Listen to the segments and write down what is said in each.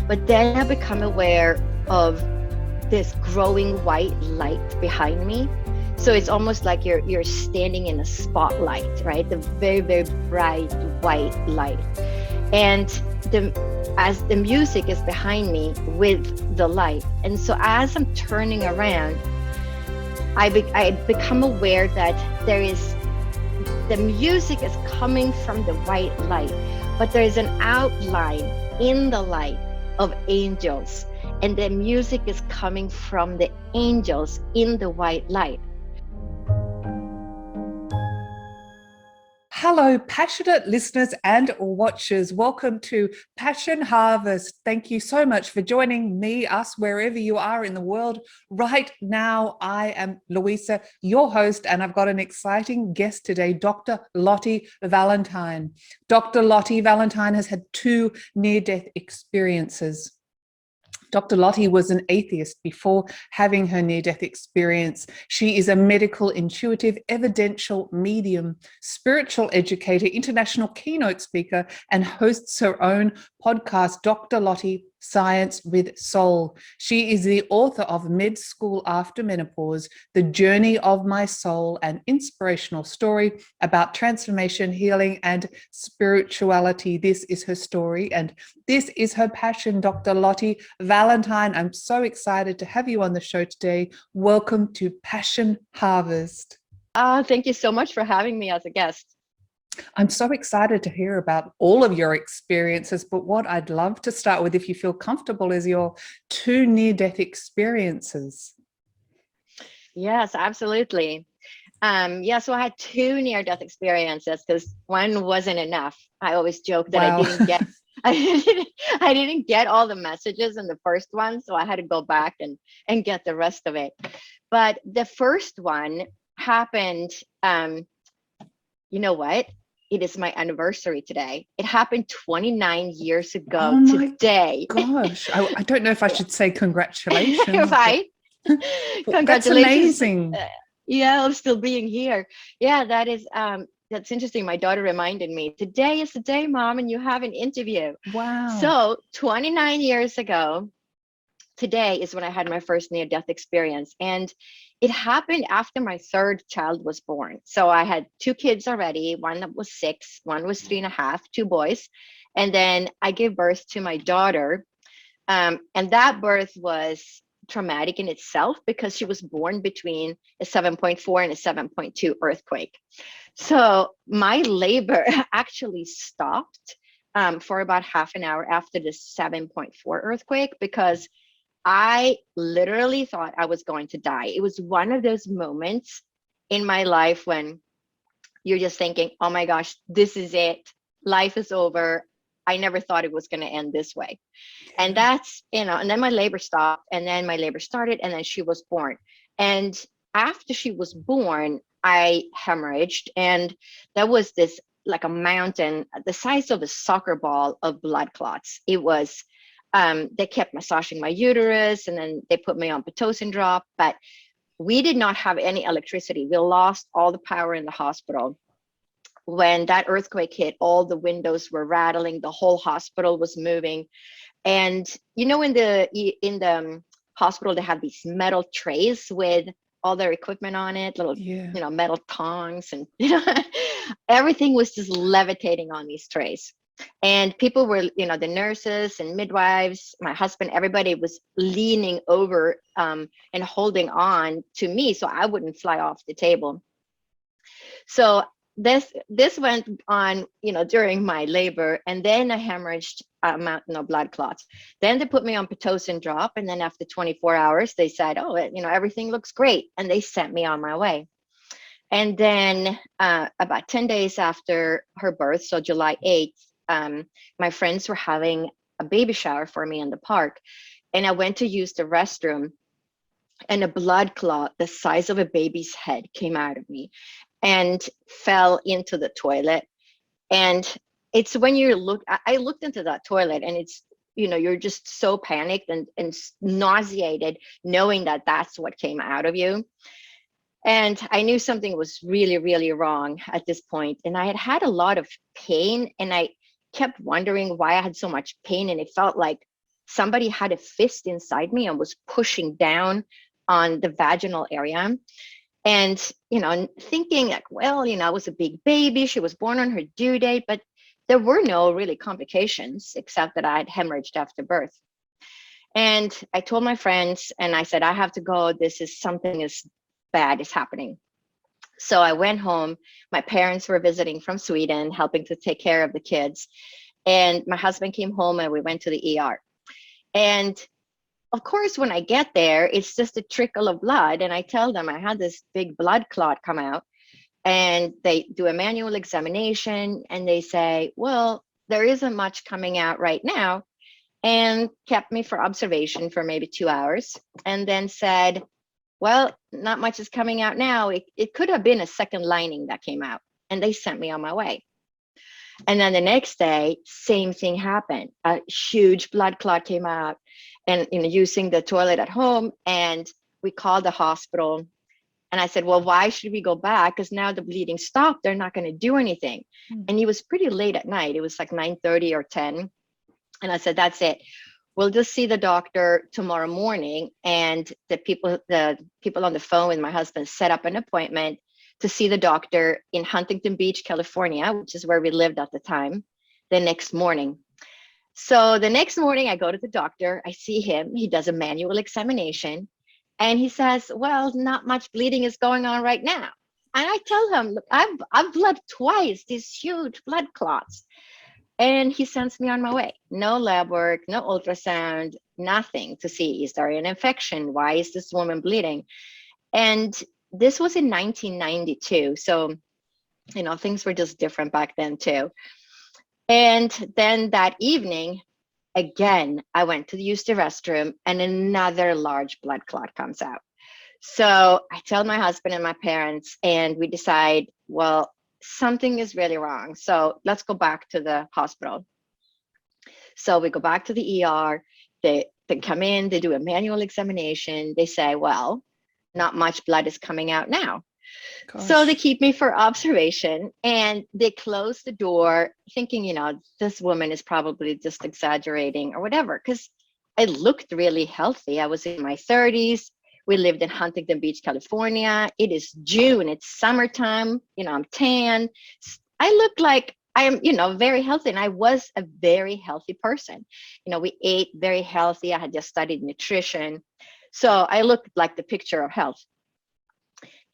But then I become aware of this growing white light behind me. So it's almost like you're standing in a spotlight, right? The very, very bright white light. And as the music is behind me with the light. And so as I'm turning around, I become aware that the music is coming from the white light, but there is an outline in the light of angels, and the music is coming from the angels in the white light. Hello, passionate listeners and watchers. Welcome to Passion Harvest. Thank you so much for joining me, us, wherever you are in the world. Right now, I am Louisa, your host, and I've got an exciting guest today, Dr. Lotte Valentin. Dr. Lotte Valentin has had 2 near-death experiences. Dr. Lotte was an atheist before having her near-death experience. She is a medical, intuitive, evidential medium, spiritual educator, international keynote speaker, and hosts her own podcast, Dr. Lotte Science with Soul. She is the author of Med School After Menopause, The Journey of My Soul, an inspirational story about transformation, healing, and spirituality. This is her story, and this is her passion, Dr. Lotte Valentin. I'm so excited to have you on the show today. Welcome to Passion Harvest. Thank you so much for having me as a guest. I'm so excited to hear about all of your experiences, but what I'd love to start with, if you feel comfortable, is your 2 near-death experiences. Yes, absolutely. So I had 2 near-death experiences because one wasn't enough. I always joke that Wow. I didn't get all the messages in the first one, so I had to go back and get the rest of it. But the first one happened, you know what? It is my anniversary today. It happened 29 years ago today. Gosh, I don't know if I should say congratulations. Right? Congratulations. That's amazing. I'm still being here. Yeah, that's interesting. My daughter reminded me, today is the day, Mom, and you have an interview. Wow. So 29 years ago, today is when I had my first near-death experience. And it happened after my 3rd child was born. So I had 2 kids already, one that was 6, one was 3.5, 2 boys. And then I gave birth to my daughter. And that birth was traumatic in itself because she was born between a 7.4 and a 7.2 earthquake. So my labor actually stopped for about half an hour after the 7.4 earthquake because I literally thought I was going to die. It was one of those moments in my life when you're just thinking, oh my gosh, this is it. Life is over. I never thought it was going to end this way. And that's, and then my labor stopped, and then my labor started, and then she was born. And after she was born, I hemorrhaged, and that was this like a mountain the size of a soccer ball of blood clots. It was they kept massaging my uterus, and then they put me on Pitocin drop, but we did not have any electricity. We lost all the power in the hospital. When that earthquake hit, all the windows were rattling, the whole hospital was moving. And in the hospital, they have these metal trays with all their equipment on it, little metal tongs, and everything was just levitating on these trays. And people were, the nurses and midwives, my husband, everybody was leaning over and holding on to me so I wouldn't fly off the table. So this went on, during my labor, and then I hemorrhaged a mountain of blood clots. Then they put me on Pitocin drop, and then after 24 hours, they said, oh, everything looks great, and they sent me on my way. And then about 10 days after her birth, so July 8th, my friends were having a baby shower for me in the park, and I went to use the restroom, and a blood clot the size of a baby's head came out of me and fell into the toilet. And it's when I looked into that toilet, and it's, you're just so panicked and nauseated knowing that that's what came out of you. And I knew something was really, really wrong at this point. And I had a lot of pain, and I kept wondering why I had so much pain. And it felt like somebody had a fist inside me and was pushing down on the vaginal area. And, thinking like, well, I was a big baby. She was born on her due date, but there were no really complications except that I had hemorrhaged after birth. And I told my friends and I said, I have to go. Something is bad is happening. So I went home. My parents were visiting from Sweden, helping to take care of the kids. And my husband came home and we went to the ER. And of course, when I get there, it's just a trickle of blood. And I tell them I had this big blood clot come out. And they do a manual examination and they say, well, there isn't much coming out right now. And kept me for observation for maybe 2 hours. And then said, well, not much is coming out now. It could have been a second lining that came out. And they sent me on my way. And then the next day, same thing happened. A huge blood clot came out, and using the toilet at home. And we called the hospital. And I said, well, why should we go back? Because now the bleeding stopped. They're not going to do anything. And it was pretty late at night. It was like 9:30 or 10. And I said, that's it. We'll just see the doctor tomorrow morning. And the people on the phone with my husband set up an appointment to see the doctor in Huntington Beach, California, which is where we lived at the time, the next morning. So the next morning I go to the doctor, I see him, he does a manual examination, and he says, well, not much bleeding is going on right now. And I tell him, look, I've bled twice, these huge blood clots. And he sends me on my way. No lab work, no ultrasound, nothing to see, is there an infection? Why is this woman bleeding? And this was in 1992. So, things were just different back then too. And then that evening, again, I went to use the restroom and another large blood clot comes out. So I tell my husband and my parents, and we decide, well, something is really wrong. So let's go back to the hospital. So we go back to the ER. They come in, they do a manual examination. They say, well, not much blood is coming out now. Gosh. So they keep me for observation and they close the door thinking, this woman is probably just exaggerating or whatever, because I looked really healthy. I was in my 30s. We lived in Huntington Beach, California. It is June, it's summertime, I'm tan. I look like I am, very healthy, and I was a very healthy person. We ate very healthy. I had just studied nutrition. So I looked like the picture of health.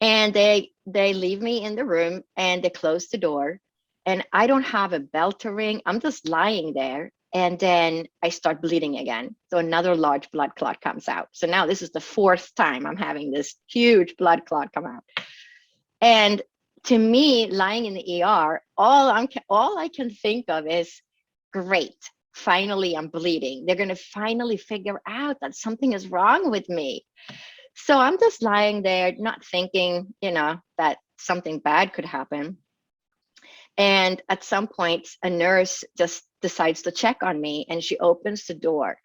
And they leave me in the room and they close the door, and I don't have a bell to ring. I'm just lying there. And then I start bleeding again. So another large blood clot comes out. So now this is the fourth time I'm having this huge blood clot come out. And to me, lying in the ER, all I can think of is, great, finally I'm bleeding. They're going to finally figure out that something is wrong with me. So I'm just lying there, not thinking, that something bad could happen. And at some point, a nurse just decides to check on me, and she opens the door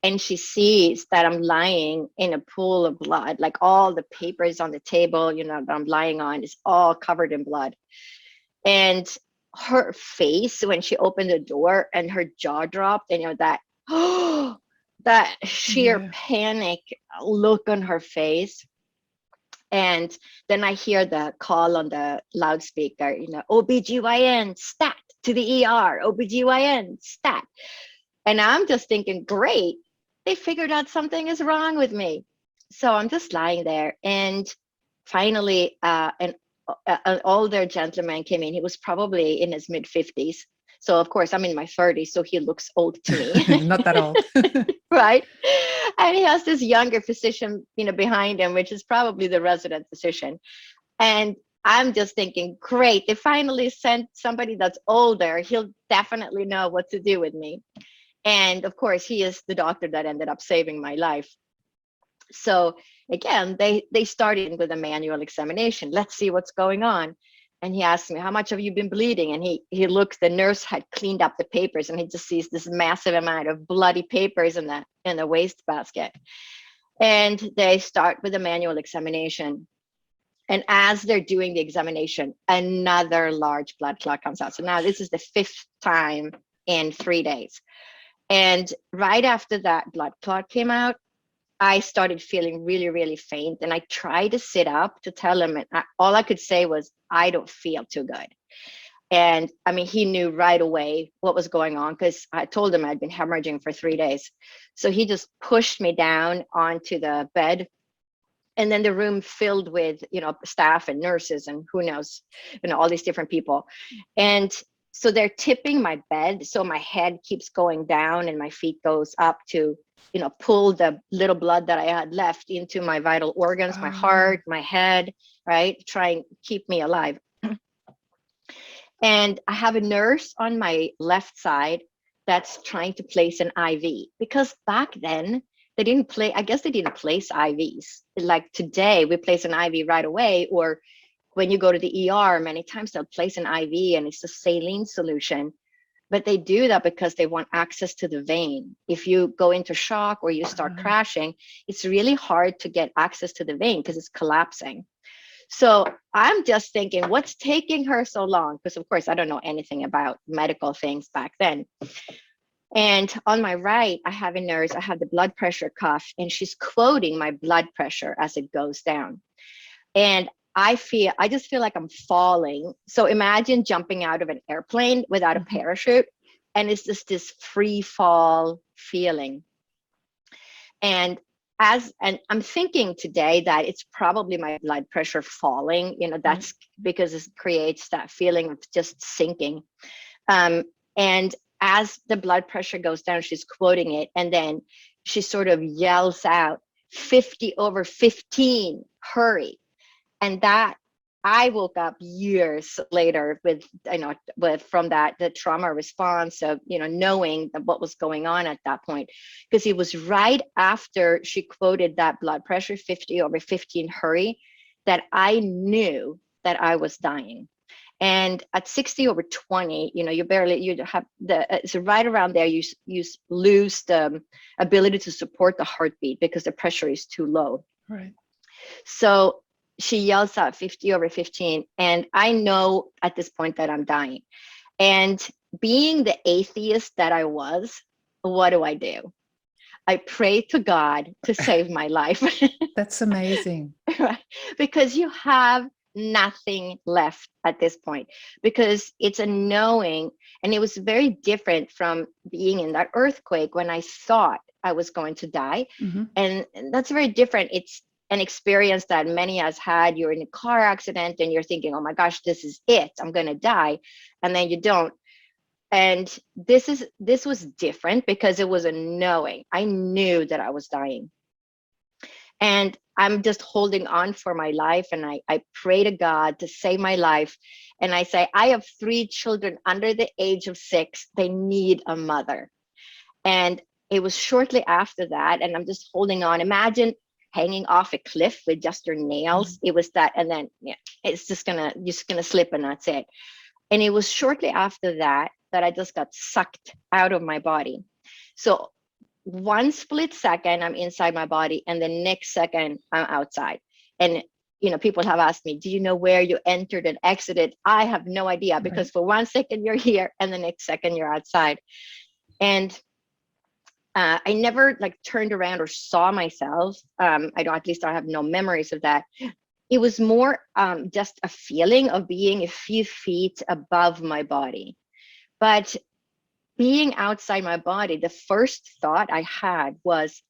and she sees that I'm lying in a pool of blood, like all the papers on the table, that I'm lying on is all covered in blood. And her face, when she opened the door and her jaw dropped, and that sheer panic look on her face. And then I hear the call on the loudspeaker, OBGYN, stat to the ER, OBGYN, stat. And I'm just thinking, great, they figured out something is wrong with me. So I'm just lying there. And finally, an older gentleman came in. He was probably in his mid-50s. So of course, I'm in my 30s, so he looks old to me. Not that old. Right. And he has this younger physician, behind him, which is probably the resident physician. And I'm just thinking, great, they finally sent somebody that's older. He'll definitely know what to do with me. And of course, he is the doctor that ended up saving my life. So again, they started with a manual examination. Let's see what's going on. And he asked me, how much have you been bleeding? And he looks, the nurse had cleaned up the papers, and he just sees this massive amount of bloody papers in the wastebasket. And they start with a manual examination. And as they're doing the examination, another large blood clot comes out. So now this is the fifth time in 3 days. And right after that blood clot came out, I started feeling really, really faint. And I tried to sit up to tell him, and all I could say was, I don't feel too good. And I mean, he knew right away what was going on because I told him I'd been hemorrhaging for 3 days. So he just pushed me down onto the bed. And then the room filled with, staff and nurses and who knows, all these different people. And so they're tipping my bed. So my head keeps going down and my feet goes up to, pull the little blood that I had left into my vital organs, my heart, my head, right? Try and keep me alive. And I have a nurse on my left side that's trying to place an IV, because back then they didn't place IVs. Like today, we place an IV right away, or when you go to the ER, many times they'll place an IV and it's a saline solution. But they do that because they want access to the vein. If you go into shock or you start crashing, it's really hard to get access to the vein because it's collapsing. So I'm just thinking, what's taking her so long? Because of course, I don't know anything about medical things back then. And on my right, I have a nurse, I have the blood pressure cuff, and she's quoting my blood pressure as it goes down. And I just feel like I'm falling. So imagine jumping out of an airplane without a parachute, and it's just this free fall feeling. And I'm thinking today that it's probably my blood pressure falling, that's because it creates that feeling of just sinking. And as the blood pressure goes down, she's quoting it, and then she sort of yells out, 50/15, hurry. And that, I woke up years later with from that, the trauma response of, knowing what was going on at that point, because it was right after she quoted that blood pressure, 50/15, hurry, that I knew that I was dying. And at 60/20, it's right around there, you lose the ability to support the heartbeat because the pressure is too low. Right. So she yells out 50/15, and I know at this point that I'm dying. And being the atheist that I was, what do? I pray to God to save my life. That's amazing. Right? Because you have nothing left at this point, because it's a knowing. And it was very different from being in that earthquake when I thought I was going to die. And that's very different. It's an experience that many has had. You're in a car accident and you're thinking, oh my gosh, this is it, I'm going to die. And then you don't. And this was different because it was a knowing. I knew that I was dying. And I'm just holding on for my life. And I pray to God to save my life. And I say, I have 3 children under the age of 6. They need a mother. And it was shortly after that. And I'm just holding on. Imagine hanging off a cliff with just your nails. It was that. And then it's just gonna slip, and that's it. And it was shortly after that I just got sucked out of my body. So one split second, I'm inside my body, and the next second, I'm outside. And people have asked me, do you know where you entered and exited? I have no idea, because for one second you're here, and the next second you're outside. And I never turned around or saw myself. At least I have no memories of that. It was more just a feeling of being a few feet above my body. But being outside my body, the first thought I had was,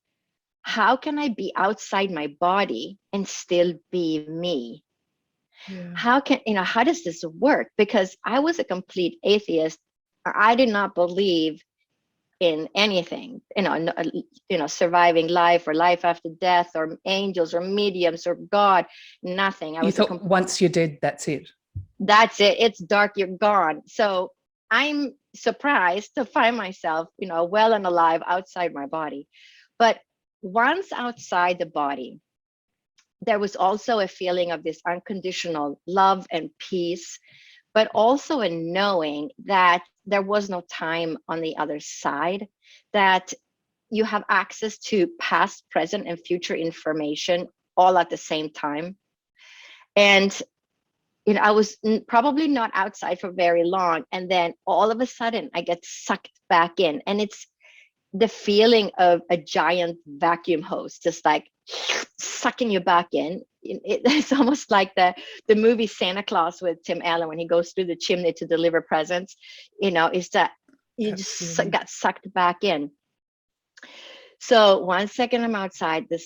how can I be outside my body and still be me? Yeah. How does this work? Because I was a complete atheist. I did not believe in anything, surviving life or life after death or angels or mediums or God, nothing. You thought once you're dead, that's it. That's it. It's dark, you're gone. So I'm surprised to find myself, well and alive outside my body. But once outside the body, there was also a feeling of this unconditional love and peace, but also a knowing that there was no time on the other side, that you have access to past, present, and future information all at the same time. And I was probably not outside for very long. And then all of a sudden I get sucked back in. And the feeling of a giant vacuum hose just like sucking you back in. It's almost like the movie Santa Claus with Tim Allen when he goes through the chimney to deliver presents. Is that you just got sucked back in. So 1 second I'm outside, the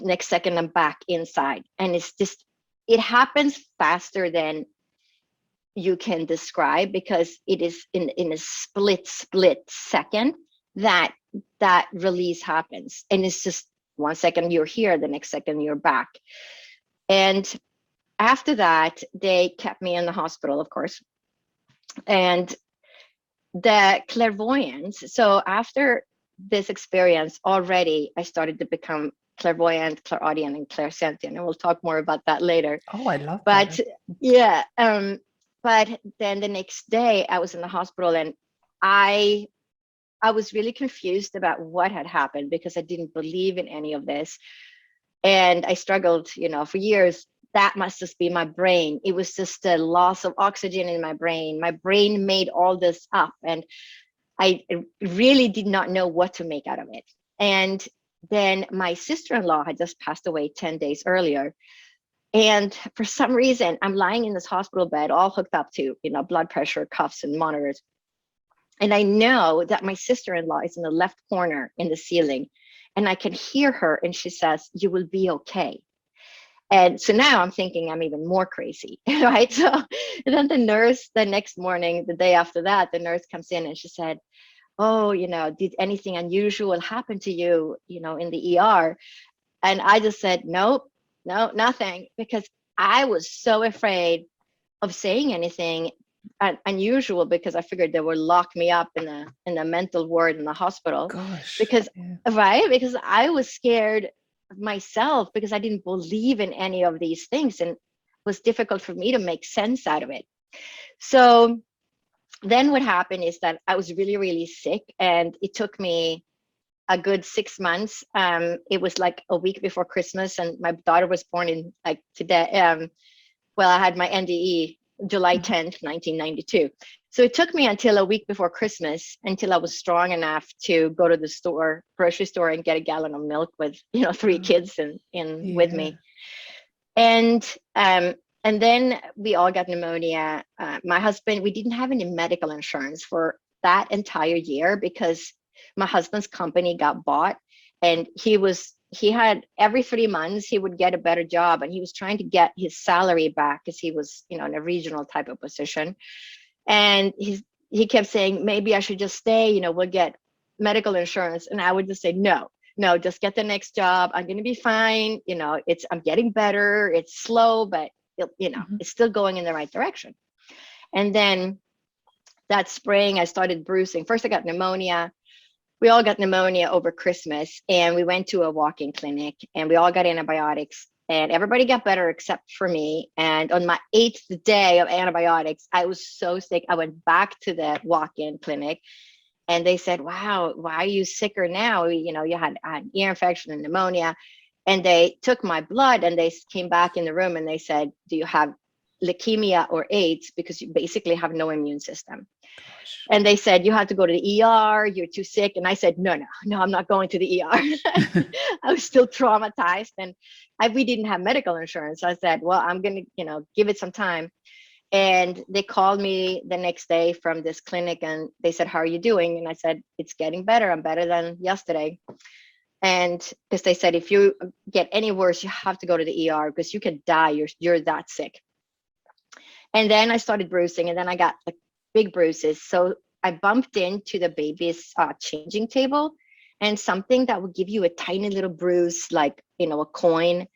next second I'm back inside, and it's just, it happens faster than you can describe, because it is in a split second that release happens, and it's just 1 second you're here, the next second you're back. And after that, they kept me in the hospital, of course, and the clairvoyance. So after this experience, already I started to become clairvoyant, clairaudient, and clairsentient, and we'll talk more about that later. Oh, I love but that. Yeah, but then the next day I was in the hospital, and I was really confused about what had happened, because I didn't believe in any of this, and I struggled, for years. That must just be my brain. It was just a loss of oxygen in my brain. My brain made all this up, and I really did not know what to make out of it. And then my sister-in-law had just passed away 10 days earlier. And for some reason, I'm lying in this hospital bed, all hooked up to, blood pressure cuffs and monitors. And I know that my sister-in-law is in the left corner in the ceiling, and I can hear her, and she says, "You will be okay." And so now I'm thinking I'm even more crazy, right? So and then the nurse, the next morning, the day after that, the nurse comes in and she said, "Oh, did anything unusual happen to you, in the ER?" And I just said, "Nope, no, nothing," because I was so afraid of saying anything unusual, because I figured they would lock me up in the mental ward in the hospital. Gosh. Because Yeah. right, because I was scared myself, because I didn't believe in any of these things, and it was difficult for me to make sense out of it. So then what happened is that I was really, really sick, and it took me a good 6 months. It was like a week before Christmas, and my daughter was born in like today. Well, I had my NDE July 10th, 1992. So it took me until a week before Christmas until I was strong enough to go to the grocery store, and get a gallon of milk with, 3 kids in with me. And then we all got pneumonia. My husband, we didn't have any medical insurance for that entire year, because my husband's company got bought, and he had every 3 months he would get a better job, and he was trying to get his salary back, because he was, in a regional type of position. And he kept saying, "Maybe I should just stay, we'll get medical insurance." And I would just say, no, just get the next job. I'm going to be fine. I'm getting better. It's slow, but it's still going in the right direction. And then that spring I started bruising. First I got pneumonia. We all got pneumonia over Christmas, and we went to a walk-in clinic, and we all got antibiotics, and everybody got better except for me. And on my 8th day of antibiotics, I was so sick. I went back to the walk-in clinic, and they said, "Wow, why are you sicker now? You had an ear infection and pneumonia." And they took my blood, and they came back in the room, and they said, "Do you have leukemia or AIDS? Because you basically have no immune system." Gosh. And they said, "You have to go to the ER, you're too sick." And I said, no, I'm not going to the ER. I was still traumatized, and we didn't have medical insurance. So I said, well, I'm going to, give it some time. And they called me the next day from this clinic, and they said, "How are you doing?" And I said, "It's getting better. I'm better than yesterday." And because they said, if you get any worse, you have to go to the ER, because you can die. You're that sick. And then I started bruising, and then I got like big bruises. So I bumped into the baby's changing table, and something that would give you a tiny little bruise, like, a coin,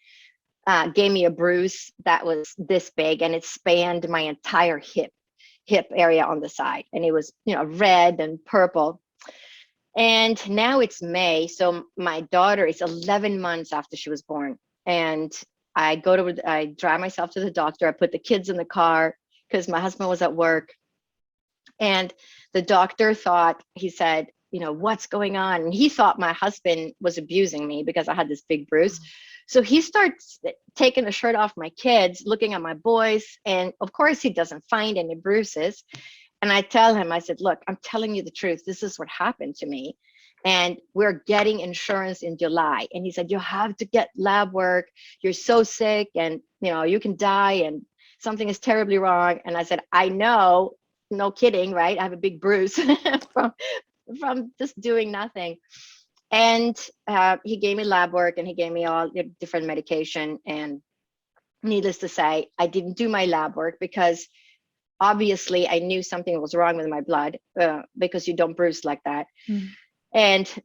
gave me a bruise that was this big, and it spanned my entire hip area on the side. And it was, red and purple. And now it's May. So my daughter is 11 months after she was born. And I drive myself to the doctor. I put the kids in the car because my husband was at work. And the doctor he said, "What's going on?" And he thought my husband was abusing me because I had this big bruise. So he starts taking the shirt off my kids, looking at my boys. And of course, he doesn't find any bruises. And I tell him, I said, look, I'm telling you the truth. This is what happened to me. And we're getting insurance in July. And he said, you have to get lab work. You're so sick and, you can die and something is terribly wrong. And I said, I know, no kidding, right? I have a big bruise from just doing nothing. And he gave me lab work and he gave me all different medication. And needless to say, I didn't do my lab work because obviously I knew something was wrong with my blood because you don't bruise like that.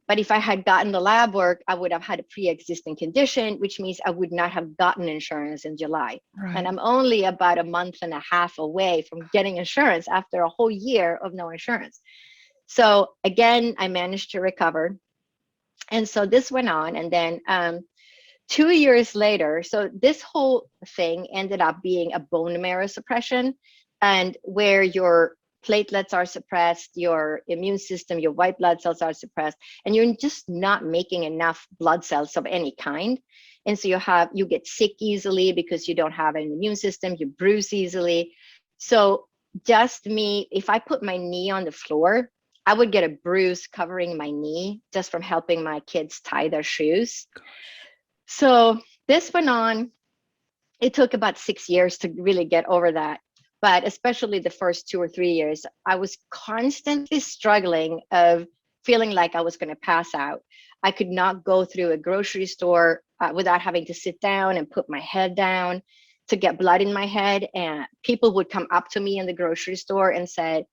But if I had gotten the lab work, I would have had a pre-existing condition, which means I would not have gotten insurance in July. Right. And I'm only about a month and a half away from getting insurance after a whole year of no insurance. So again, I managed to recover. And so this went on. And then 2 years later, so this whole thing ended up being a bone marrow suppression, and where your platelets are suppressed, your immune system, your white blood cells are suppressed, and you're just not making enough blood cells of any kind. And so you get sick easily because you don't have an immune system, you bruise easily. So just me, if I put my knee on the floor, I would get a bruise covering my knee just from helping my kids tie their shoes. So this went on. It took about 6 years to really get over that. But especially the first 2 or 3 years, I was constantly struggling of feeling like I was going to pass out. I could not go through a grocery store without having to sit down and put my head down to get blood in my head. And people would come up to me in the grocery store and say,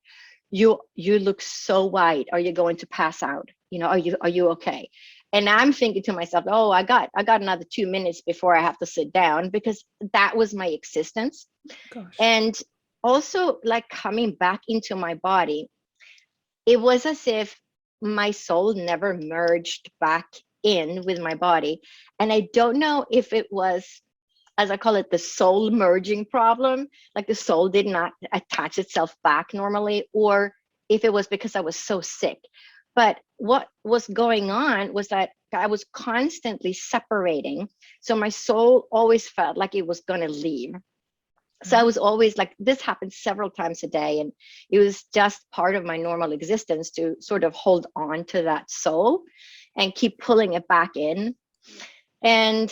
you look so white. Are you going to pass out? Are you okay? And I'm thinking to myself, oh, I got another 2 minutes before I have to sit down, because that was my existence. Gosh. And also, like, coming back into my body, it was as if my soul never merged back in with my body. And I don't know if it was, as I call it, the soul merging problem, like the soul did not attach itself back normally, or if it was because I was so sick. But what was going on was that I was constantly separating. So my soul always felt like it was going to leave. So I was always like, this happened several times a day. And it was just part of my normal existence to sort of hold on to that soul and keep pulling it back in. And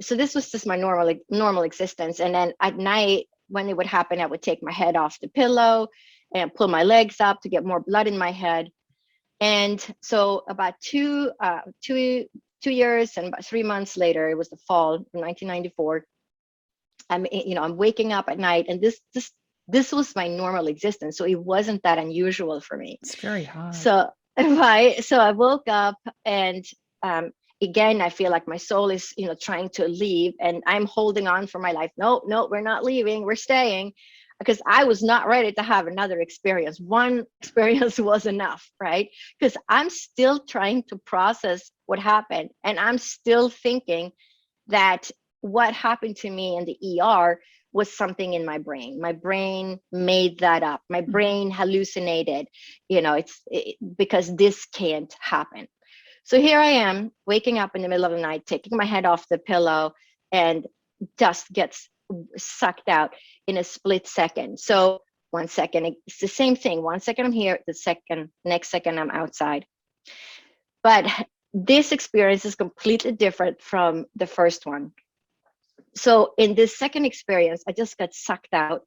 so this was just my normal existence. And then at night, when it would happen, I would take my head off the pillow and pull my legs up to get more blood in my head. And so about two years and about 3 months later, it was the fall of 1994. I'm waking up at night, and this was my normal existence. So it wasn't that unusual for me. It's very hard. So I woke up, and again, I feel like my soul is, trying to leave, and I'm holding on for my life. No, we're not leaving. We're staying, because I was not ready to have another experience. One experience was enough, right? Because I'm still trying to process what happened, and I'm still thinking that what happened to me in the ER was something in my brain. My brain made that up. My brain hallucinated, because this can't happen. So here I am waking up in the middle of the night, taking my head off the pillow, and just gets sucked out in a split second. So 1 second, it's the same thing. 1 second I'm here, next second I'm outside. But this experience is completely different from the first one. So in this second experience, I just got sucked out,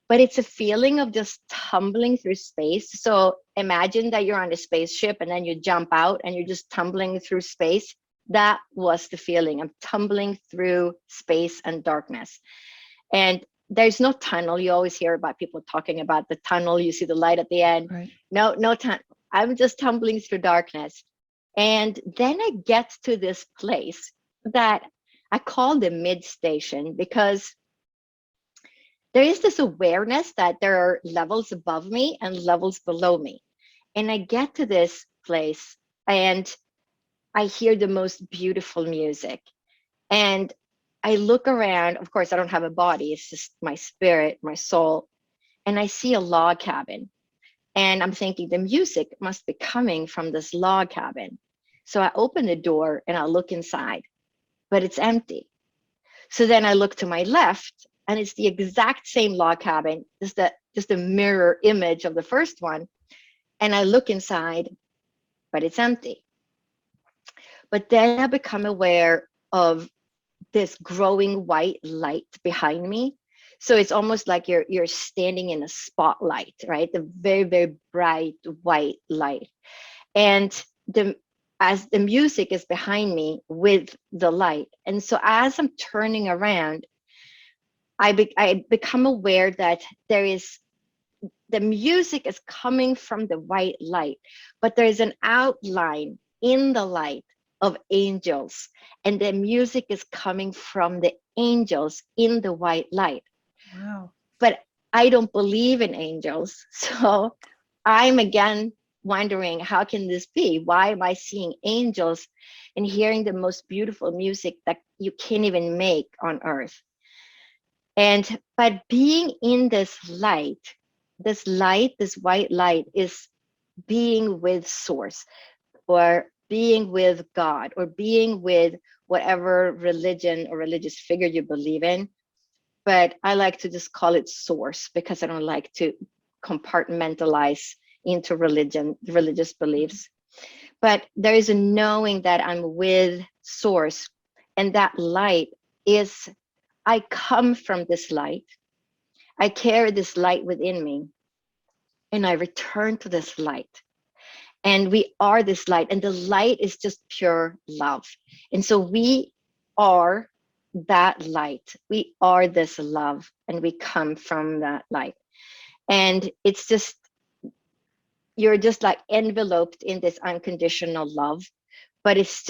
but it's a feeling of just tumbling through space. So imagine that you're on a spaceship and then you jump out and you're just tumbling through space. That was the feeling. I'm tumbling through space and darkness. And there's no tunnel. You always hear about people talking about the tunnel. You see the light at the end. Right. No tunnel. I'm just tumbling through darkness. And then I get to this place that I call the mid station, because there is this awareness that there are levels above me and levels below me. And I get to this place and I hear the most beautiful music. And I look around. Of course, I don't have a body. It's just my spirit, my soul. And I see a log cabin. And I'm thinking the music must be coming from this log cabin. So I open the door and I look inside, but it's empty. So then I look to my left, and it's the exact same log cabin, just that just a mirror image of the first one. And I look inside, but it's empty. But then I become aware of this growing white light behind me. So it's almost like you're standing in a spotlight, right? The very, very bright white light. And as the music is behind me with the light. And so as I'm turning around, I become aware that the music is coming from the white light, but there's an outline in the light of angels, and the music is coming from the angels in the white light. Wow. But I don't believe in angels. So I'm again wondering, how can this be? Why am I seeing angels and hearing the most beautiful music that you can't even make on earth? And but being in this white light is being with source, or being with God, or being with whatever religion or religious figure you believe in. But I like to just call it source, because I don't like to compartmentalize into religious beliefs. But there is a knowing that I'm with source, and that light is, I come from this light. I carry this light within me, and I return to this light. And we are this light, and the light is just pure love. And so we are that light. We are this love, and we come from that light. And it's just, you're just like enveloped in this unconditional love, but it's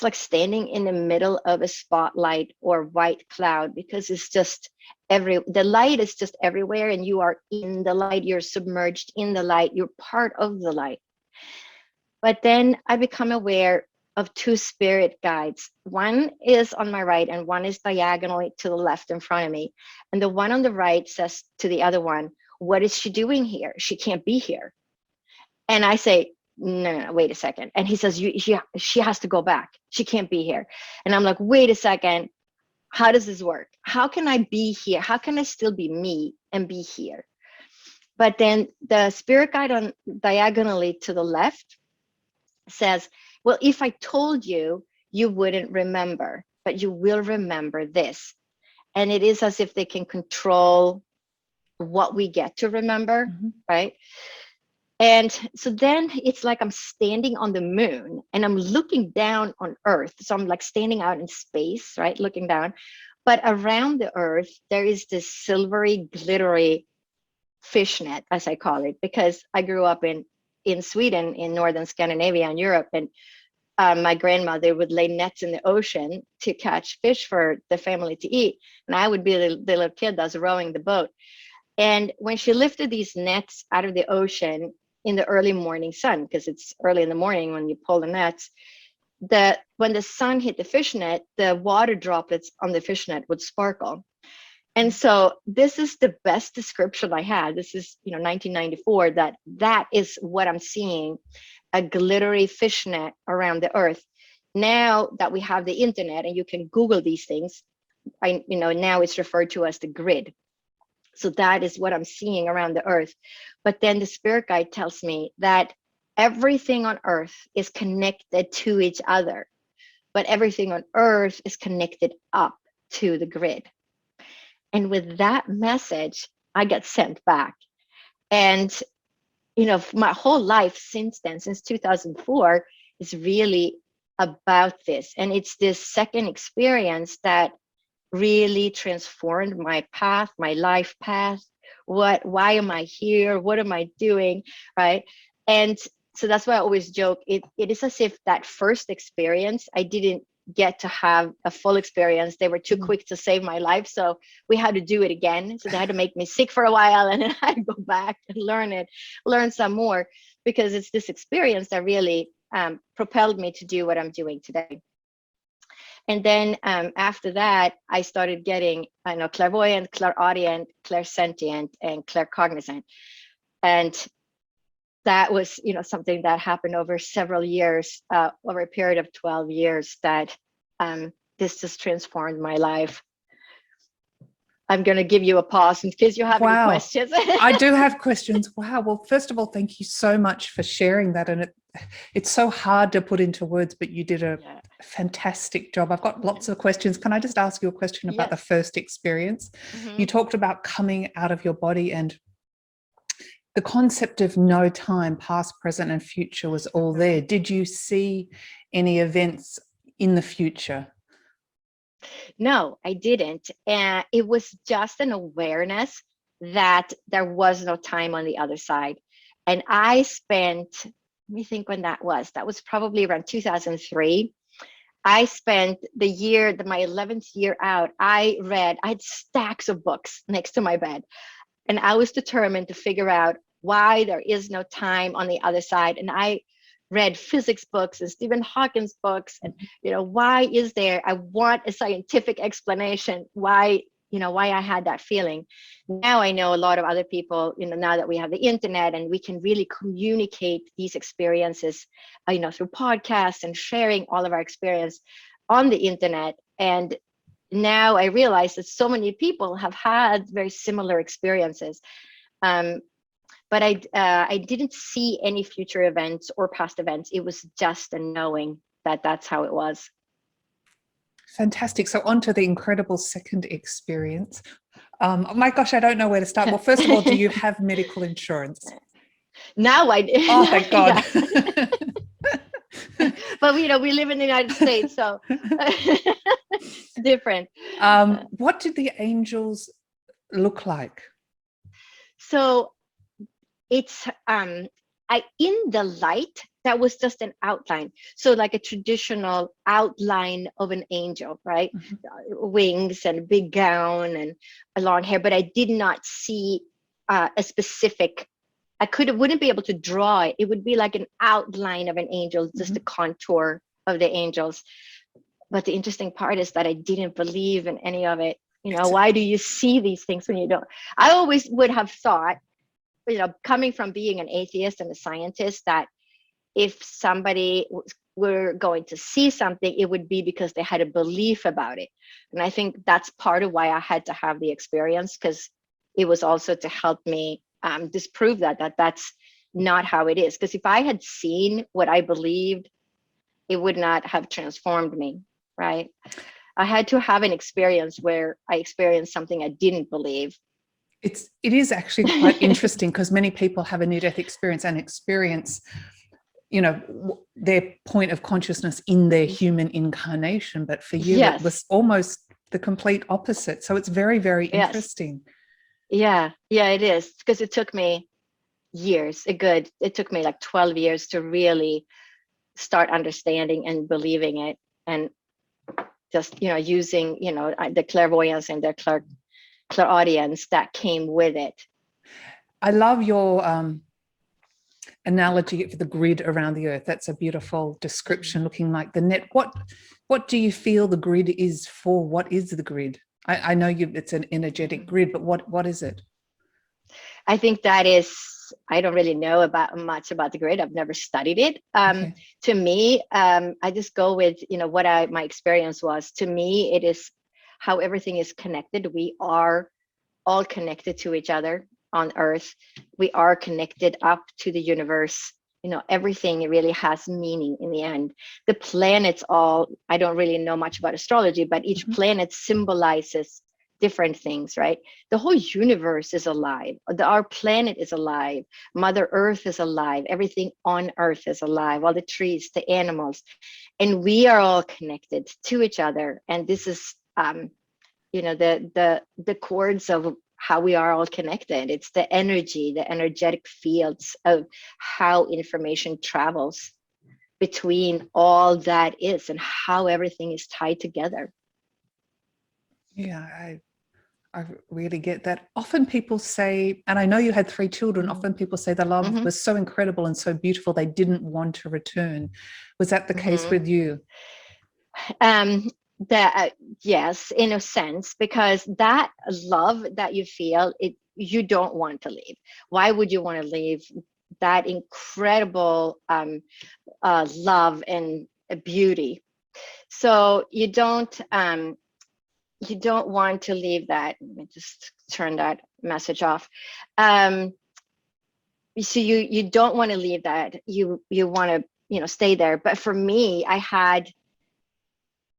like standing in the middle of a spotlight or white cloud, because it's just the light is just everywhere, and you are in the light, you're submerged in the light, you're part of the light. But then I become aware of two spirit guides. One is on my right, and one is diagonally to the left in front of me. And the one on the right says to the other one, "What is she doing here? She can't be here." And I say, no, wait a second. And he says, she has to go back. She can't be here. And I'm like, wait a second. How does this work? How can I be here? How can I still be me and be here? But then the spirit guide on diagonally to the left says, well, if I told you, you wouldn't remember, but you will remember this. And it is as if they can control what we get to remember, right? And so then it's like I'm standing on the moon, and I'm looking down on Earth. So I'm like standing out in space, right? Looking down. But around the Earth, there is this silvery, glittery fishnet, as I call it, because I grew up in Sweden, in northern Scandinavia and Europe. And my grandmother would lay nets in the ocean to catch fish for the family to eat. And I would be the little kid that's rowing the boat. And when she lifted these nets out of the ocean in the early morning sun, because it's early in the morning when you pull the nets, when the sun hit the fishnet, the water droplets on the fishnet would sparkle. And so this is the best description I had. This is 1994, that is what I'm seeing, a glittery fishnet around the Earth. Now that we have the internet and you can Google these things, now it's referred to as the grid. So that is what I'm seeing around the Earth. But then the spirit guide tells me that everything on Earth is connected to each other, but everything on Earth is connected up to the grid. And with that message, I got sent back. And, my whole life since then, since 2004, is really about this. And it's this second experience that really transformed my path, my life path. Why am I here? What am I doing? Right. And so that's why I always joke, it is as if that first experience, I didn't get to have a full experience. They were too quick to save my life. So we had to do it again. So they had to make me sick for a while, and then I had to go back and learn some more, because it's this experience that really propelled me to do what I'm doing today. And then after that, I started getting, clairvoyant, clairaudient, clairsentient, and claircognizant. And that was, something that happened over several years, over a period of 12 years, that this just transformed my life. I'm going to give you a pause in case you have any Wow. questions. I do have questions. Wow. Well, first of all, thank you so much for sharing that. And it's so hard to put into words, but you did a Yeah. fantastic job. I've got lots of questions. Can I just ask you a question about the Yes. first experience? Mm-hmm. You talked about coming out of your body, and the concept of no time, past, present, and future was all there. Did you see any events in the future? No, I didn't. And it was just an awareness that there was no time on the other side. And I spent, let me think when that was. That was probably around 2003. I spent the year, my 11th year out, I had stacks of books next to my bed. And I was determined to figure out why there is no time on the other side. And I read physics books and Stephen Hawking's books. And, why is there, I want a scientific explanation why, why I had that feeling. Now I know a lot of other people, now that we have the internet and we can really communicate these experiences, through podcasts and sharing all of our experience on the internet. And now I realize that so many people have had very similar experiences. But I didn't see any future events or past events. It was just a knowing that that's how it was. Fantastic. So on to the incredible second experience. Oh my gosh, I don't know where to start. Well, first of all, do you have medical insurance? Now I do. Oh, thank God. But we live in the United States, so it's different. What did the angels look like? So it's in the light, that was just an outline. So like a traditional outline of an angel, right? Mm-hmm. Wings and a big gown and a long hair, but I did not see a specific, wouldn't be able to draw it. It would be like an outline of an angel, just mm-hmm. a contour of the angels. But the interesting part is that I didn't believe in any of it. Why do you see these things when you don't? I always would have thought, coming from being an atheist and a scientist, that if somebody were going to see something, it would be because they had a belief about it. And I think that's part of why I had to have the experience, because it was also to help me disprove that's not how it is. Because if I had seen what I believed, it would not have transformed me, right? I had to have an experience where I experienced something I didn't believe. It is actually quite interesting, because many people have a near-death experience and experience, their point of consciousness in their human incarnation. But for you, yes, it was almost the complete opposite. So it's very, very interesting. Yes. Yeah, it is. Because it took me years, it took me like 12 years to really start understanding and believing it. And just, using, the clairvoyance and the clairaudience that came with it. I love your analogy for the grid around the earth. That's a beautiful description, looking like the net. What do you feel the grid is for? What is the grid? I know it's an energetic grid, but what is it? I think that is, I don't really know much about the grid. I've never studied it. Okay. To me, I just go with, what my experience was. To me, it is how everything is connected. We are all connected to each other on Earth. We are connected up to the universe. Everything really has meaning in the end. The planets I don't really know much about astrology, but each mm-hmm. planet symbolizes different things, right? The whole universe is alive. Our planet is alive. Mother Earth is alive. Everything on Earth is alive. All the trees, the animals, and we are all connected to each other. And this is, the chords of how we are all connected. It's the energy, the energetic fields of how information travels between all that is and how everything is tied together. Yeah, I really get that. Often people say, and I know you had 3 children, often people say the love mm-hmm. was so incredible and so beautiful, they didn't want to return. Was that the mm-hmm. case with you? Yes, in a sense, because that love that you feel, you don't want to leave. Why would you want to leave that incredible love and beauty? So you don't you don't want to leave that. Let me just turn that message off. So you don't want to leave that. You want to, stay there. But for me, I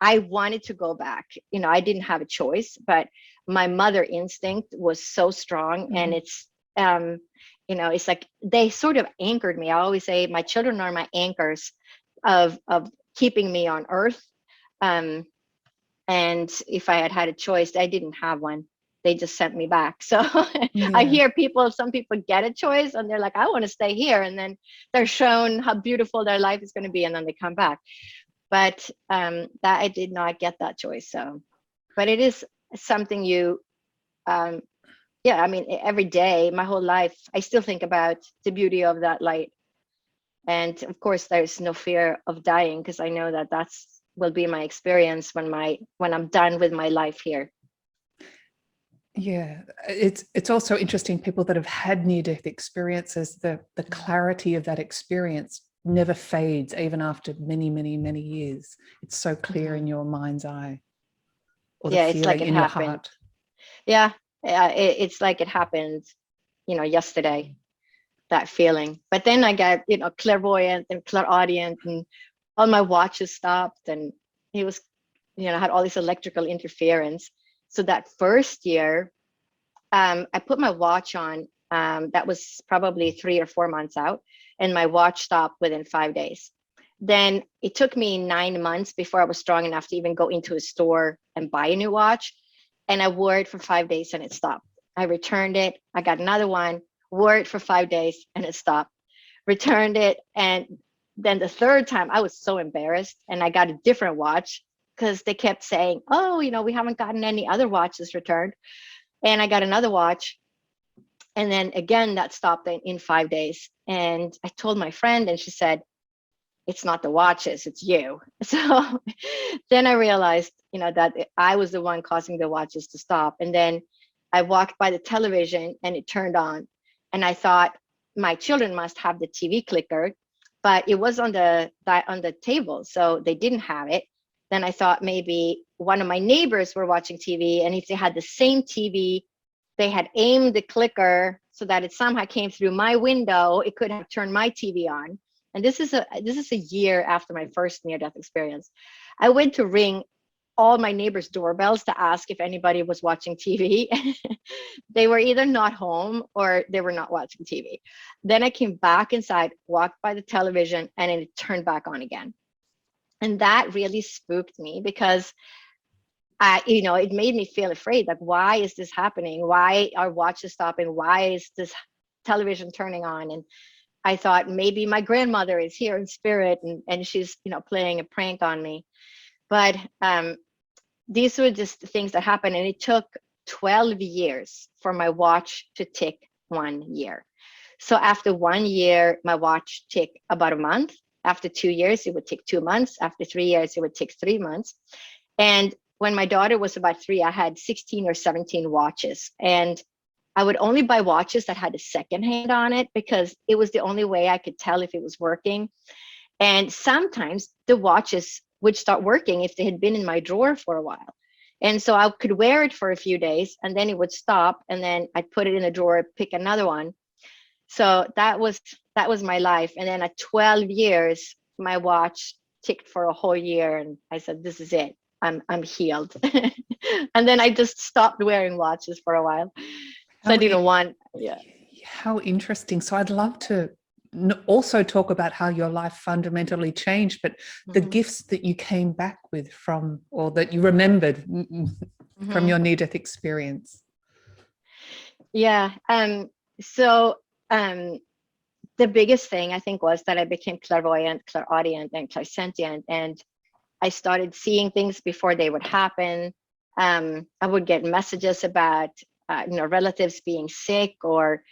wanted to go back. I didn't have a choice, but my mother instinct was so strong. And it's it's like they sort of anchored me. I always say my children are my anchors of keeping me on earth. And if I had had a choice, I didn't have one. They just sent me back. So I hear some people get a choice and they're like, I want to stay here. And then they're shown how beautiful their life is going to be. And then they come back. But that I did not get that choice. So, but it is something every day, my whole life, I still think about the beauty of that light. And of course, there's no fear of dying, because I know that will be my experience when I'm done with my life here. Yeah, it's also interesting, people that have had near-death experiences, the clarity of that experience never fades, even after many, many, many years. It's so clear in your mind's eye, or the it's like feeling it in happened. your heart. It's like it happened, yesterday, that feeling. But then I got, clairvoyant and clairaudient, and all my watches stopped, and it was, had all this electrical interference. So that first year, I put my watch on. That was probably 3 or 4 months out, and my watch stopped within 5 days. Then it took me 9 months before I was strong enough to even go into a store and buy a new watch. And I wore it for 5 days and it stopped. I returned it. I got another one, wore it for 5 days and it stopped. Returned it. And then the third time I was so embarrassed, and I got a different watch, because they kept saying, oh, we haven't gotten any other watches returned. And I got another watch. And then again, that stopped in 5 days. And I told my friend, and she said, it's not the watches, it's you. So then I realized, that I was the one causing the watches to stop. And then I walked by the television and it turned on. And I thought my children must have the TV clicker, but it was on the table, so they didn't have it. Then I thought maybe one of my neighbors were watching TV, and if they had the same TV, they had aimed the clicker so that it somehow came through my window. It could have turned my TV on. And this is a year after my first near-death experience. I went to ring all my neighbors' doorbells to ask if anybody was watching TV. They were either not home or they were not watching TV. Then I came back inside, walked by the television, and it turned back on again. And that really spooked me, because it made me feel afraid. Like, why is this happening? Why are watches stopping? Why is this television turning on? And I thought maybe my grandmother is here in spirit, and she's, playing a prank on me. But these were just things that happened. And it took 12 years for my watch to tick 1 year. So after 1 year, my watch ticked about a month. After 2 years, it would tick 2 months. After 3 years, it would tick 3 months. And when my daughter was about 3, I had 16 or 17 watches. And I would only buy watches that had a second hand on it, because it was the only way I could tell if it was working. And sometimes the watches would start working if they had been in my drawer for a while. And so I could wear it for a few days, and then it would stop, and then I'd put it in a drawer, pick another one. So that was my life. And then at 12 years, my watch ticked for a whole year, and I said, this is it. I'm healed. And then I just stopped wearing watches for a while. So I didn't want, How interesting. So I'd love to also talk about how your life fundamentally changed, but the gifts that you came back with from, or that you remembered from your near-death experience. Yeah. So the biggest thing, I think, was that I became clairvoyant, clairaudient, and clairsentient, and I started seeing things before they would happen. I would get messages about relatives being sick, or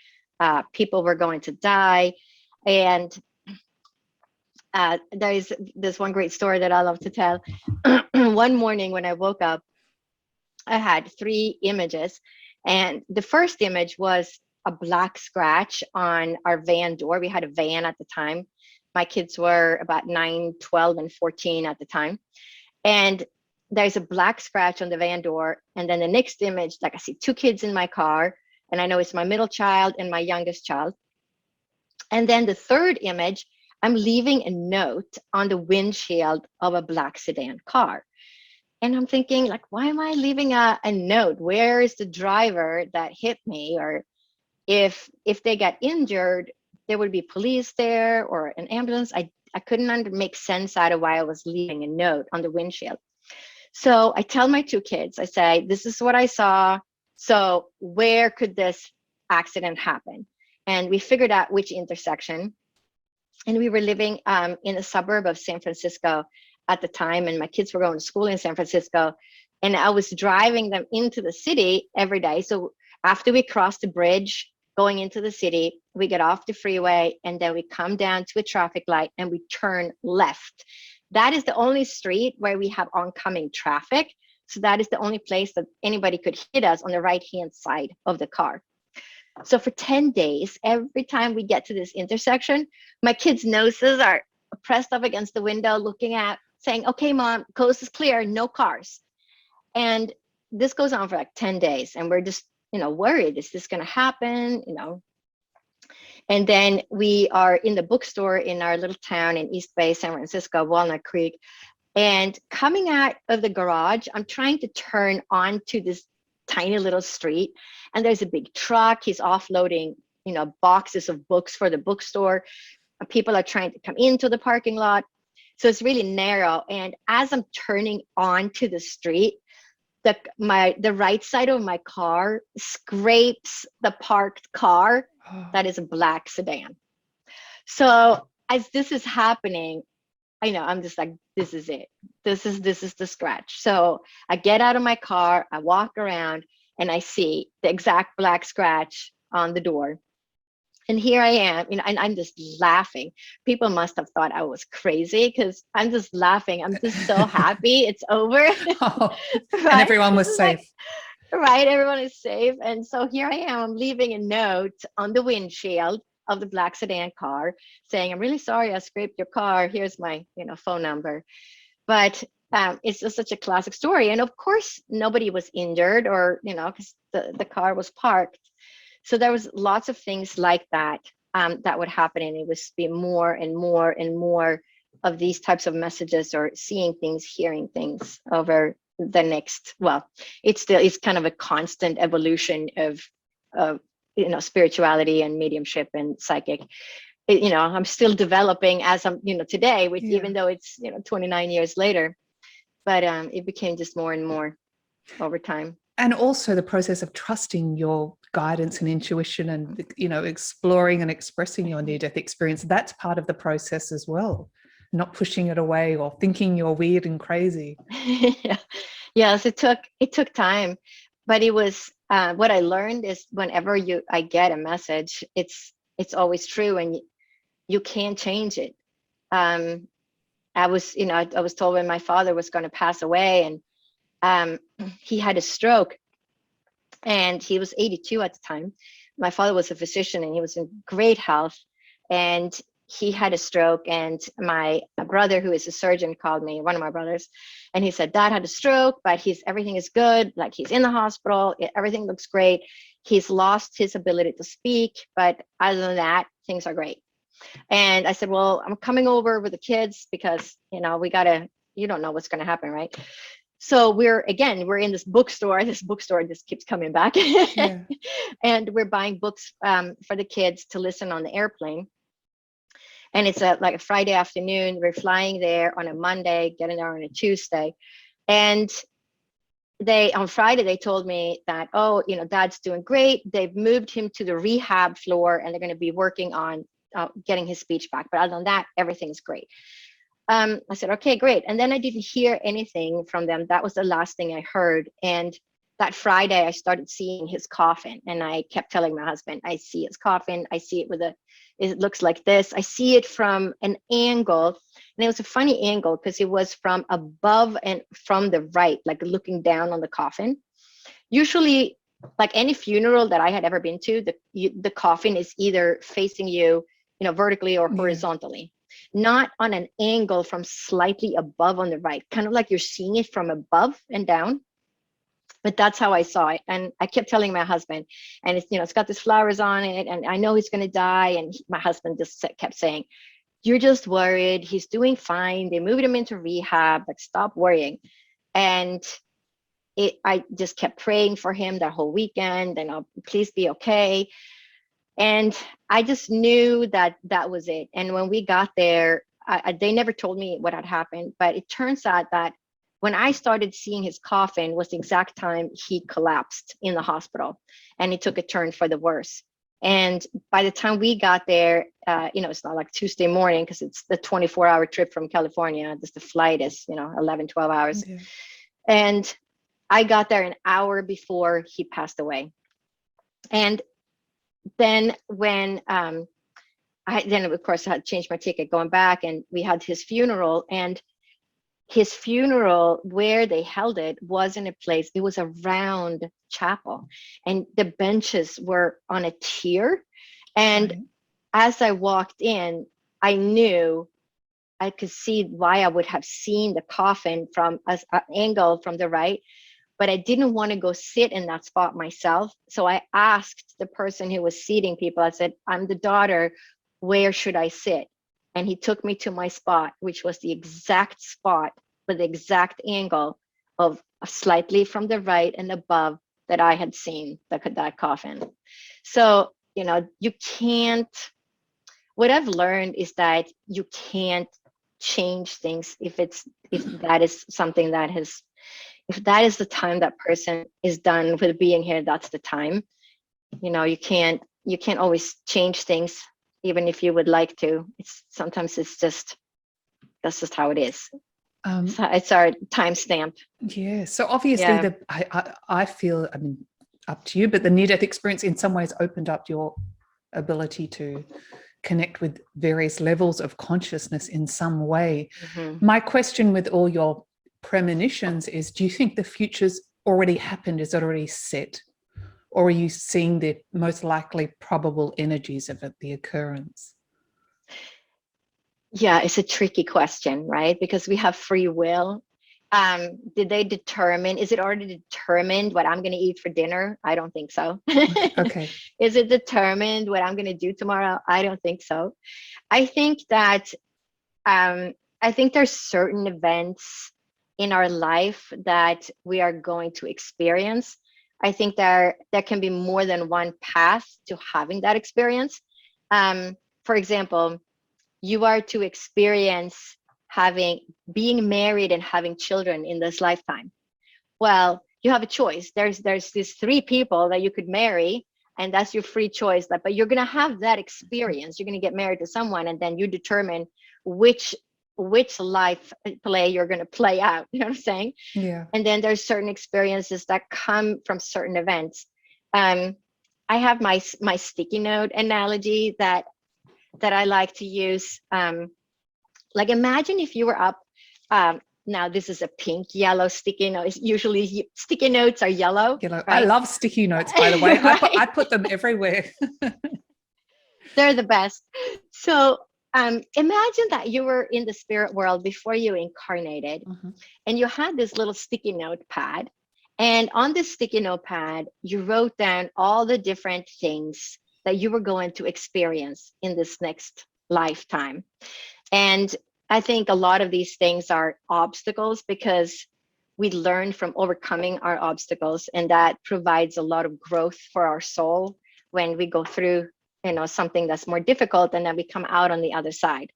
people were going to die. And there's this one great story that I love to tell. One morning when I woke up, I had 3 images. And the first image was a black scratch on our van door. We had a van at the time. My kids were about 9, 12, and 14 at the time. And there's a black scratch on the van door. And then the next image, like I see 2 kids in my car, and I know it's my middle child and my youngest child. And then the third image, I'm leaving a note on the windshield of a black sedan car. And I'm thinking, like, why am I leaving a note? Where is the driver that hit me? Or if they got injured, there would be police there or an ambulance. I couldn't make sense out of why I was leaving a note on the windshield. So I tell my 2 kids, I say, this is what I saw. So where could this accident happen? And we figured out which intersection. And we were living in a suburb of San Francisco at the time. And my kids were going to school in San Francisco. And I was driving them into the city every day. So after we crossed the bridge going into the city, we get off the freeway, and then we come down to a traffic light and we turn left. That is the only street where we have oncoming traffic. So that is the only place that anybody could hit us on the right-hand side of the car. So for 10 days, every time we get to this intersection, my kids' noses are pressed up against the window, looking at, saying, okay, Mom, coast is clear, no cars. And this goes on for like 10 days. And we're just, worried, is this going to happen? And then we are in the bookstore in our little town in East Bay, San Francisco, Walnut Creek. And coming out of the garage, I'm trying to turn onto this tiny little street. And there's a big truck. He's offloading, boxes of books for the bookstore. People are trying to come into the parking lot. So it's really narrow. And as I'm turning onto the street, the right side of my car scrapes the parked car. That is a black sedan. So as this is happening, I know, I'm just like, this is it. This is the scratch. So I get out of my car, I walk around, and I see the exact black scratch on the door. And here I am, and I'm just laughing. People must have thought I was crazy, because I'm just laughing. I'm just so happy it's over. Oh, Right? and everyone was safe. Right, everyone is safe. And so here I am, I'm leaving a note on the windshield of the black sedan car saying, I'm really sorry I scraped your car. Here's my, phone number. But it's just such a classic story. And of course, nobody was injured, or, because the car was parked. So there was lots of things like that that would happen. And it would be more and more and more of these types of messages, or seeing things, hearing things over the next, well, it's kind of a constant evolution of spirituality and mediumship and psychic. I'm still developing as I'm, today, which even though it's 29 years later, but it became just more and more over time. And also the process of trusting your guidance and intuition, and exploring and expressing your near-death experience, that's part of the process as well. Not pushing it away or thinking you're weird and crazy. Yes, it took time, but it was what I learned is whenever I get a message, it's always true, and you can't change it. I was told when my father was going to pass away, and he had a stroke, and he was 82 at the time. My father was a physician, and he was in great health, and he had a stroke. And my brother, who is a surgeon, called me, one of my brothers, and he said, Dad had a stroke, but everything is good. Like, he's in the hospital, everything looks great. He's lost his ability to speak, but other than that, things are great. And I said, well, I'm coming over with the kids, because you don't know what's going to happen, right? So we're in this bookstore. This bookstore just keeps coming back. Yeah. And we're buying books for the kids to listen on the airplane. And it's like a Friday afternoon. We're flying there on a Monday, getting there on a Tuesday. And on Friday, they told me that, Dad's doing great. They've moved him to the rehab floor, and they're going to be working on getting his speech back. But other than that, everything's great. I said, okay, great. And then I didn't hear anything from them. That was the last thing I heard. And that Friday, I started seeing his coffin, and I kept telling my husband, I see his coffin. I see it it looks like this. I see it from an angle. And it was a funny angle, because it was from above and from the right, like looking down on the coffin. Usually, like any funeral that I had ever been to, the coffin is either facing you, vertically or horizontally. not on an angle from slightly above on the right, kind of like you're seeing it from above and down. But that's how I saw it. And I kept telling my husband, and it's, it's got these flowers on it, and I know he's going to die. And my husband just kept saying, you're just worried. He's doing fine. They moved him into rehab. Like, stop worrying. And I just kept praying for him that whole weekend, and please be okay. And I just knew that that was it. And when we got there, they never told me what had happened, but it turns out that when I started seeing his coffin was the exact time he collapsed in the hospital, and it took a turn for the worse. And by the time we got there, it's not like Tuesday morning, because it's the 24-hour trip from California. Just the flight is, 11, 12 hours. Yeah. And I got there an hour before he passed away. And then when then of course I had to change my ticket going back, and we had his funeral. And his funeral, where they held it, wasn't a place. It was a round chapel, and the benches were on a tier. And as I walked in, I knew I could see why I would have seen the coffin from an angle from the right, but I didn't want to go sit in that spot myself. So I asked the person who was seating people, I said, I'm the daughter, where should I sit? And he took me to my spot, which was the exact spot with the exact angle of slightly from the right and above that I had seen that coffin. So, you can't, what I've learned is that you can't change things if that is something that has, if that is the time that person is done with being here, that's the time. You can't always change things, even if you would like to. Sometimes that's just how it is. So it's our timestamp. Yeah. So obviously, I feel, up to you, but the near-death experience in some ways opened up your ability to connect with various levels of consciousness in some way. Mm-hmm. My question with all your premonitions is, do you think the future's already happened, is it already set? Or are you seeing the most likely probable energies of the occurrence? Yeah, it's a tricky question, right? Because we have free will. Did they determine, is it already determined what I'm going to eat for dinner? I don't think so. Okay. Is it determined what I'm going to do tomorrow? I don't think so. I think that, I think there's certain events in our life that we are going to experience. I think there can be more than one path to having that experience. For example, you are to experience being married and having children in this lifetime. Well, you have a choice. There's these 3 people that you could marry, and that's your free choice. But you're going to have that experience. You're going to get married to someone, and then you determine which life play you're going to play out. You know what I'm saying? Yeah. And then there's certain experiences that come from certain events. I have my sticky note analogy that I like to use. Like, imagine if you were up, now this is a pink, yellow sticky note. Usually sticky notes are yellow. Right? I love sticky notes, by the way. Right? I put them everywhere. They're the best. So imagine that you were in the spirit world before you incarnated, mm-hmm. and you had this little sticky note pad. And on this sticky note pad, you wrote down all the different things that you were going to experience in this next lifetime. And I think a lot of these things are obstacles, because we learn from overcoming our obstacles, and that provides a lot of growth for our soul when we go through, something that's more difficult, and then we come out on the other side.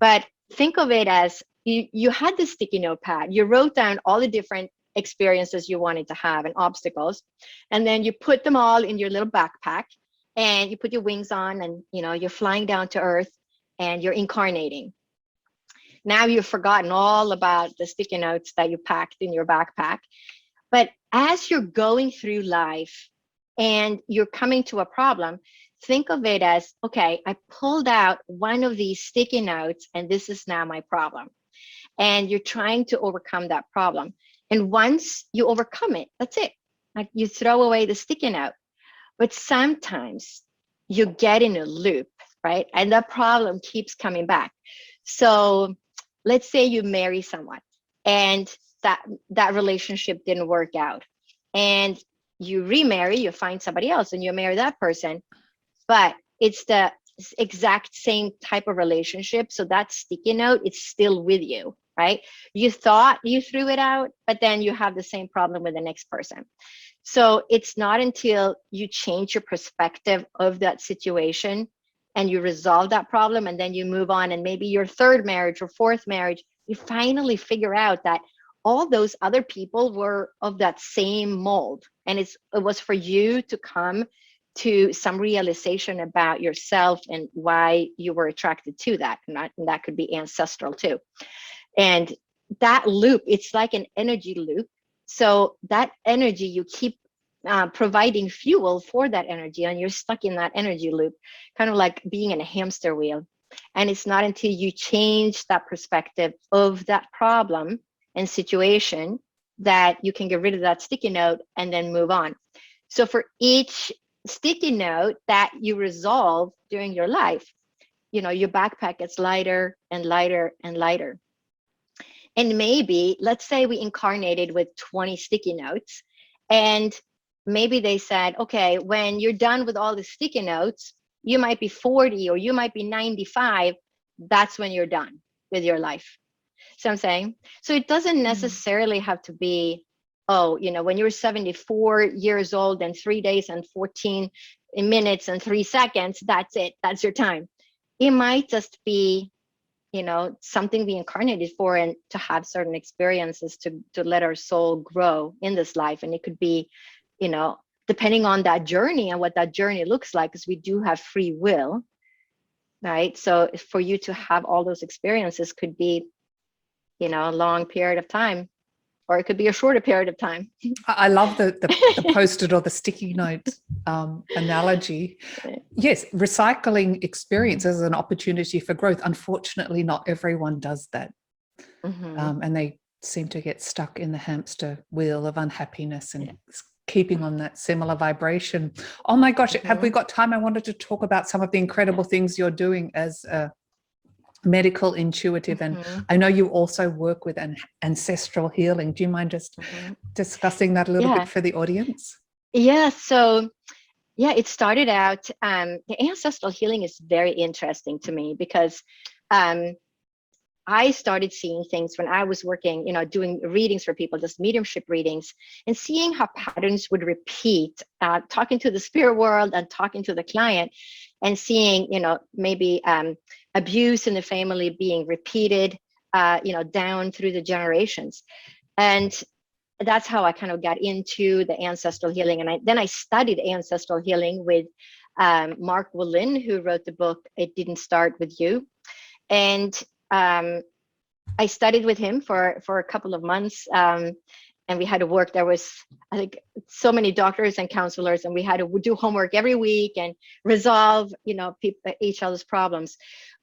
But think of it as you had this sticky notepad, you wrote down all the different experiences you wanted to have and obstacles, and then you put them all in your little backpack, and you put your wings on, and you're flying down to earth, and you're incarnating. Now you've forgotten all about the sticky notes that you packed in your backpack. But as you're going through life and you're coming to a problem, think of it as, okay, I pulled out one of these sticky notes, and this is now my problem. And you're trying to overcome that problem. And once you overcome it, that's it. Like, you throw away the sticky note. But sometimes you get in a loop, right? And that problem keeps coming back. So let's say you marry someone and that relationship didn't work out, and you remarry, you find somebody else and you marry that person, but it's the exact same type of relationship. So that sticky note, it's still with you, right? You thought you threw it out, but then you have the same problem with the next person. So it's not until you change your perspective of that situation and you resolve that problem, and then you move on, and maybe your third marriage or fourth marriage, you finally figure out that all those other people were of that same mold. And it was for you to come to some realization about yourself and why you were attracted to that. And that could be ancestral too. And that loop, it's like an energy loop. So that energy, you keep providing fuel for that energy, and you're stuck in that energy loop, kind of like being in a hamster wheel. And it's not until you change that perspective of that problem and situation that you can get rid of that sticky note and then move on. So for each sticky note that you resolve during your life, your backpack gets lighter and lighter and lighter. And maybe, let's say we incarnated with 20 sticky notes, and maybe they said, okay, when you're done with all the sticky notes, you might be 40 or you might be 95. That's when you're done with your life. So I'm saying, so it doesn't necessarily have to be, when you're 74 years old and 3 days and 14 minutes and 3 seconds, that's it. That's your time. It might just be, something we incarnated for, and to have certain experiences to let our soul grow in this life. And it could be, depending on that journey and what that journey looks like, because we do have free will, right? So for you to have all those experiences could be, a long period of time, or it could be a shorter period of time. I love the post-it or the sticky note analogy. Yes, recycling experience as an opportunity for growth. Unfortunately, not everyone does that. And they seem to get stuck in the hamster wheel of unhappiness and keeping on that similar vibration. Oh my gosh, have we got time? I wanted to talk about some of the incredible things you're doing as a medical intuitive, and I know you also work with an ancestral healing. Do you mind just discussing that a little bit for the audience? Yeah, so it started out, the ancestral healing is very interesting to me, because I started seeing things when I was working, doing readings for people, just mediumship readings, and seeing how patterns would repeat, talking to the spirit world and talking to the client, and seeing, maybe abuse in the family being repeated, down through the generations. And that's how I kind of got into the ancestral healing. And then I studied ancestral healing with Mark Wallin, who wrote the book, It Didn't Start With You. And I studied with him for a couple of months, and we had to work. There was, I think, so many doctors and counselors, and we had to do homework every week and resolve, each other's problems.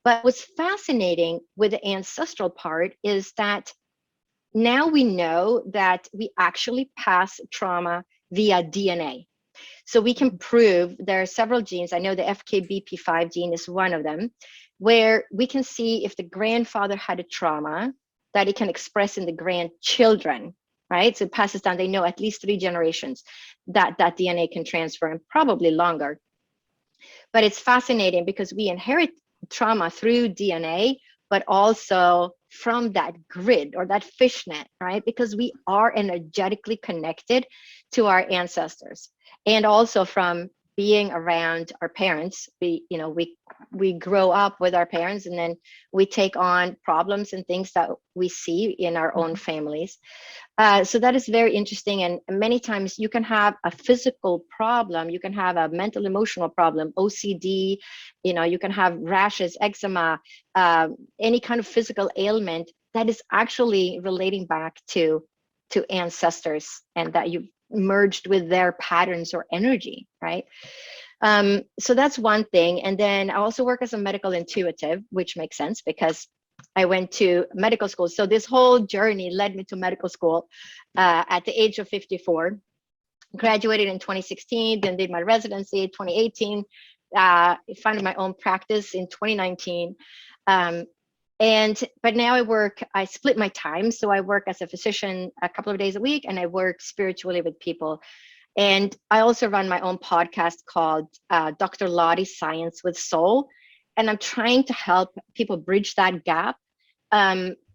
But what's fascinating with the ancestral part is that now we know that we actually pass trauma via DNA. So we can prove there are several genes. I know the FKBP5 gene is one of them, where we can see if the grandfather had a trauma that it can express in the grandchildren, right? So it passes down. They know at least 3 generations that DNA can transfer, and probably longer. But it's fascinating because we inherit trauma through DNA, but also from that grid or that fishnet, right? Because we are energetically connected to our ancestors, and also from being around our parents. We grow up with our parents, and then we take on problems and things that we see in our own families. So that is very interesting. And many times you can have a physical problem, you can have a mental emotional problem, OCD, you can have rashes, eczema, any kind of physical ailment that is actually relating back to ancestors, and that you've merged with their patterns or energy, right? So that's one thing. And then I also work as a medical intuitive, which makes sense because I went to medical school. So this whole journey led me to medical school at the age of 54. Graduated in 2016, then did my residency in 2018, founded my own practice in 2019. But now I split my time. So I work as a physician a couple of days a week, and I work spiritually with people. And I also run my own podcast called Dr. Lotte Science with Soul. And I'm trying to help people bridge that gap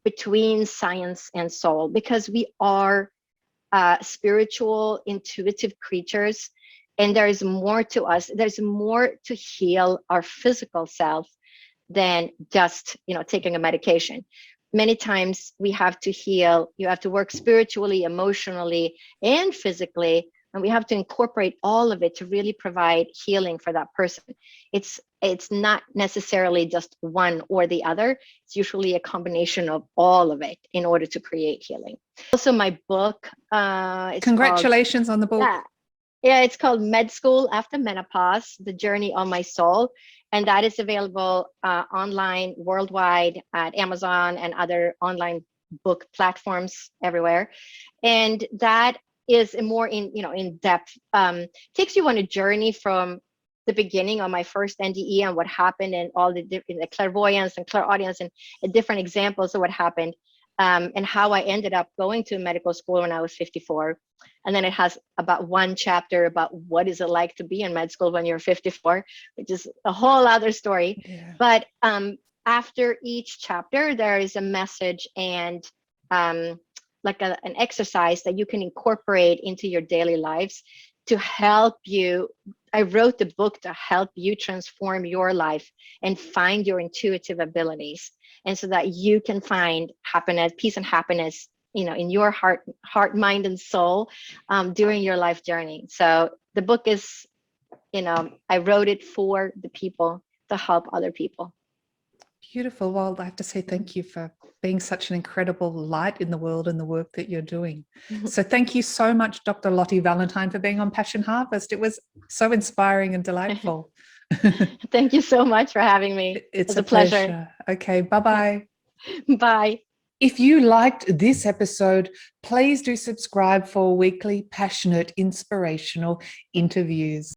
between science and soul, because we are spiritual, intuitive creatures. And there is more to us. There's more to heal our physical self than just, taking a medication. Many times we have to heal. You have to work spiritually, emotionally, and physically. And we have to incorporate all of it to really provide healing for that person. It's not necessarily just one or the other. It's usually a combination of all of it in order to create healing. Also, my book. Congratulations on the book. Yeah, it's called Med School After Menopause, The Journey of My Soul. And that is available online worldwide at Amazon and other online book platforms everywhere. And that is a more in depth, takes you on a journey from the beginning of my first NDE and what happened, and all the clairvoyance and clairaudience and different examples of what happened, and how I ended up going to medical school when I was 54. And then it has about one chapter about what is it like to be in med school when you're 54, which is a whole other story. Yeah. But after each chapter, there is a message and like an exercise that you can incorporate into your daily lives to help you. I wrote the book to help you transform your life and find your intuitive abilities, and so that you can find happiness, peace and happiness, in your heart, mind, and soul during your life journey. So the book is, I wrote it for the people to help other people. Beautiful. Well, I have to say thank you for being such an incredible light in the world and the work that you're doing. So thank you so much, Dr. Lotte Valentin, for being on Passion Harvest. It was so inspiring and delightful. Thank you so much for having me. It's a pleasure. Okay, bye-bye. Bye. If you liked this episode, please do subscribe for weekly passionate, inspirational interviews.